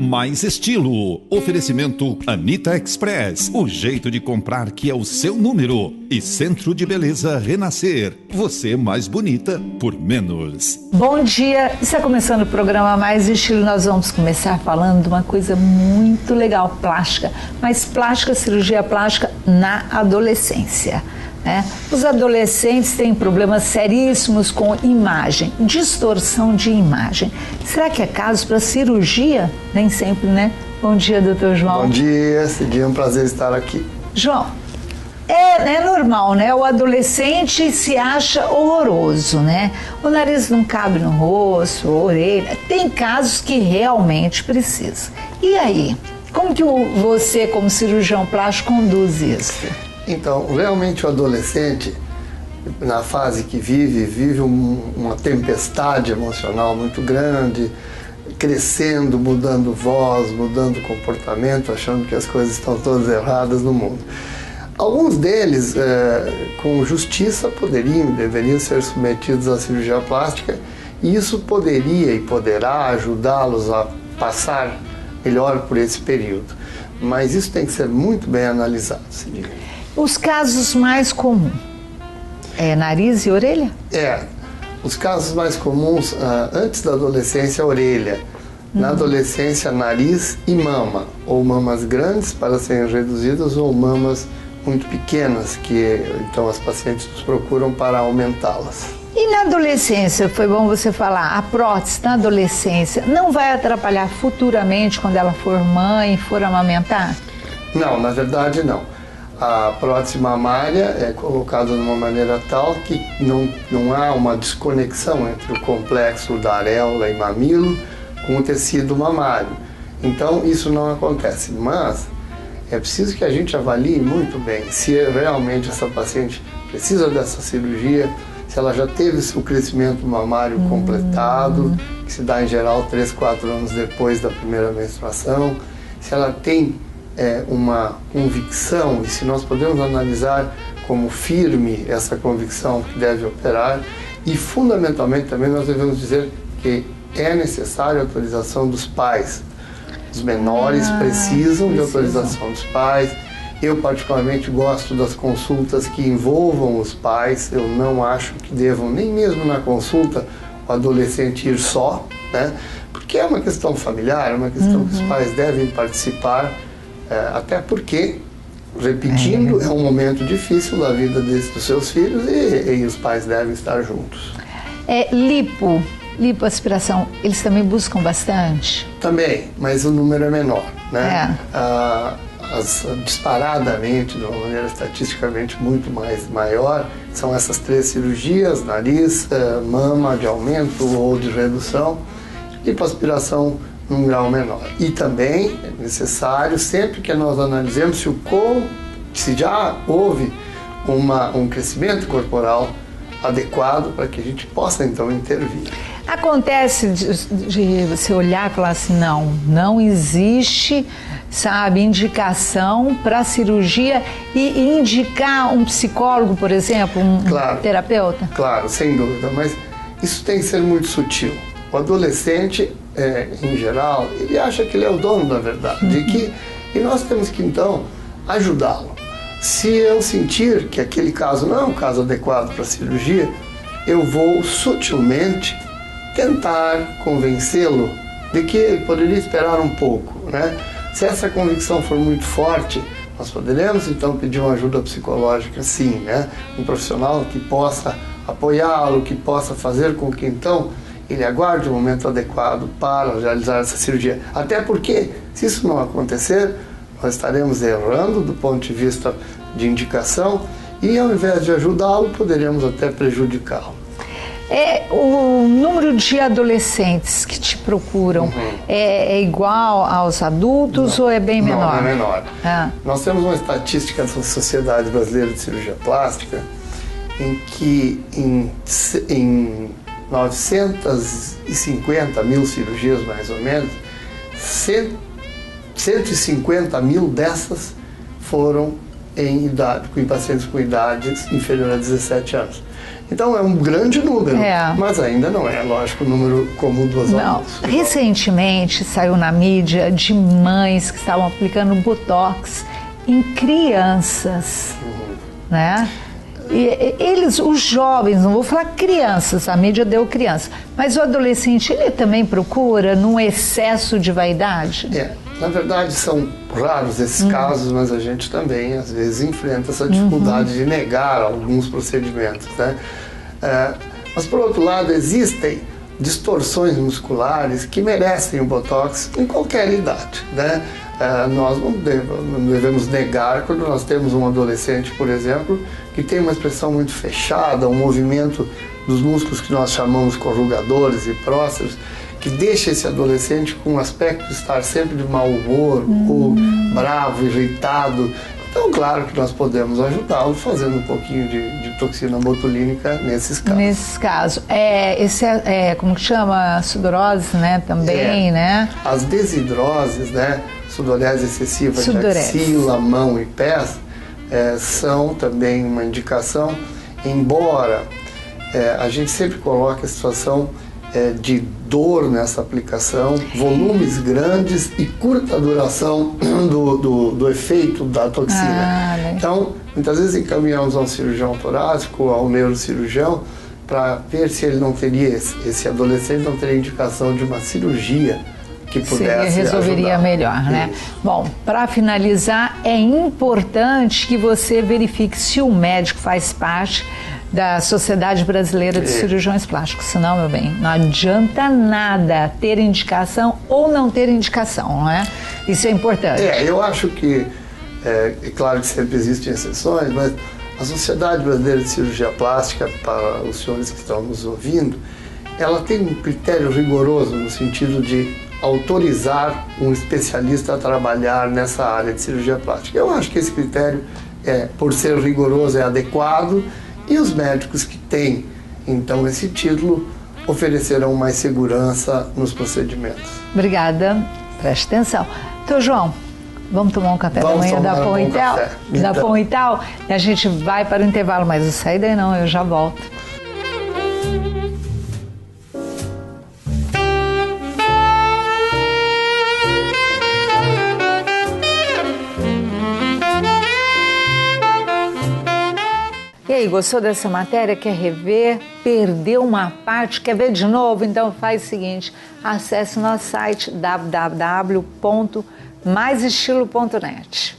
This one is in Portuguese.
mais estilo. Oferecimento Anitta Express, o jeito de comprar que é o seu número. E Centro de Beleza Renascer, você mais bonita por menos. Bom dia, está começando o programa Mais Estilo. Nós vamos começar falando de uma coisa muito legal, plástica, mas plástica, cirurgia plástica na adolescência. Os adolescentes têm problemas seríssimos com imagem, distorção de imagem. Será que é caso para cirurgia? Nem sempre, né? Bom dia, doutor João. Bom dia, é um prazer estar aqui. João, é normal, né? O adolescente se acha horroroso, né? O nariz não cabe no rosto, a orelha. Tem casos que realmente precisa. E aí? Como que você, como cirurgião plástico, conduz isso? Então, realmente o adolescente, na fase que vive uma tempestade emocional muito grande, crescendo, mudando voz, mudando comportamento, achando que as coisas estão todas erradas no mundo. Alguns deles, com justiça, deveriam ser submetidos à cirurgia plástica, e isso poderia e poderá ajudá-los a passar melhor por esse período. Mas isso tem que ser muito bem analisado, se diga. Os casos mais comuns é nariz e orelha? Os casos mais comuns antes da adolescência, a orelha. Na adolescência, nariz e mama. Ou mamas grandes para serem reduzidas ou mamas muito pequenas, que então as pacientes nos procuram para aumentá-las. E na adolescência, foi bom você falar, a prótese na adolescência não vai atrapalhar futuramente quando ela for mãe, for amamentar? Não, na verdade não. A prótese mamária é colocada de uma maneira tal que não há uma desconexão entre o complexo da areola e mamilo com o tecido mamário. Então isso não acontece, mas é preciso que a gente avalie muito bem se realmente essa paciente precisa dessa cirurgia, se ela já teve o crescimento mamário completado, que se dá em geral 3, 4 anos depois da primeira menstruação, se ela tem uma convicção, e se nós podemos analisar como firme essa convicção que deve operar, e fundamentalmente também nós devemos dizer que é necessária a autorização dos pais. Os menores precisam de autorização dos pais. Eu particularmente gosto das consultas que envolvam os pais. Eu não acho que devam, nem mesmo na consulta, o adolescente ir só, né? Porque é uma questão familiar, é uma questão que os pais devem participar. Até porque, repetindo, é um momento difícil da vida dos seus filhos e os pais devem estar juntos. Lipoaspiração, eles também buscam bastante? Também, mas o número é menor, né? Disparadamente, de uma maneira estatisticamente muito maior, são essas 3 cirurgias: nariz, mama de aumento ou de redução, lipoaspiração num grau menor. E também é necessário, sempre que nós analisemos se já houve um crescimento corporal adequado para que a gente possa então intervir. Acontece de você olhar e falar assim, não existe, indicação para cirurgia e indicar um psicólogo, por exemplo, terapeuta? Claro, sem dúvida, mas isso tem que ser muito sutil. O adolescente, em geral, ele acha que ele é o dono da verdade, e nós temos que, então, ajudá-lo. Se eu sentir que aquele caso não é um caso adequado para cirurgia, eu vou sutilmente tentar convencê-lo de que ele poderia esperar um pouco, né? Se essa convicção for muito forte, nós poderemos, então, pedir uma ajuda psicológica, sim, né? Um profissional que possa apoiá-lo, que possa fazer com que, então, ele aguarde o momento adequado para realizar essa cirurgia. Até porque, se isso não acontecer, nós estaremos errando do ponto de vista de indicação e, ao invés de ajudá-lo, poderíamos até prejudicá-lo. O número de adolescentes que te procuram é igual aos adultos ou é bem menor? Não, é menor. Nós temos uma estatística da Sociedade Brasileira de Cirurgia Plástica em que em 950 mil cirurgias, mais ou menos, 150 mil dessas foram em pacientes com idades inferior a 17 anos. Então é um grande número, mas ainda não é, lógico, o número comum dos adultos. Recentemente saiu na mídia de mães que estavam aplicando Botox em crianças, né? E eles, os jovens, não vou falar crianças, a mídia deu criança, mas o adolescente, ele também procura num excesso de vaidade? Na verdade são raros esses casos, mas a gente também às vezes enfrenta essa dificuldade de negar alguns procedimentos, né? Mas por outro lado existem distorções musculares que merecem o Botox em qualquer idade, né? Nós não devemos negar quando nós temos um adolescente, por exemplo, que tem uma expressão muito fechada, um movimento dos músculos que nós chamamos corrugadores e próceros, que deixa esse adolescente com um aspecto de estar sempre de mau humor, ou bravo, irritado. Então, claro que nós podemos ajudá-lo fazendo um pouquinho de toxina botulínica nesses casos. Nesses casos. Como que chama? Sudorose, né? Também, né? As desidroses, né? Sudorese excessiva de axila, mão e pés, são também uma indicação, embora a gente sempre coloque a situação de dor nessa aplicação, volumes grandes e curta duração do efeito da toxina. Então, muitas vezes encaminhamos ao cirurgião torácico, ao neurocirurgião, para ver se ele não teria, esse adolescente não teria indicação de uma cirurgia que pudesse resolveria ajudar. Melhor, né? Isso. Bom, para finalizar, é importante que você verifique se o médico faz parte da Sociedade Brasileira de Cirurgiões Plásticos. Senão, meu bem, não adianta nada ter indicação ou não ter indicação, não é? Isso é importante. Eu acho que, é claro que sempre existem exceções, mas a Sociedade Brasileira de Cirurgia Plástica, para os senhores que estão nos ouvindo, ela tem um critério rigoroso no sentido de autorizar um especialista a trabalhar nessa área de cirurgia plástica. Eu acho que esse critério, por ser rigoroso, é adequado, e os médicos que têm, então, esse título oferecerão mais segurança nos procedimentos. Obrigada. Preste atenção. Então, João, vamos tomar um café da manhã da Pão e Tal? Da Pão e Tal? E a gente vai para o intervalo, mas não sai daí não, eu já volto. E aí, gostou dessa matéria? Quer rever? Perdeu uma parte? Quer ver de novo? Então faz o seguinte, acesse nosso site www.maisestilo.net.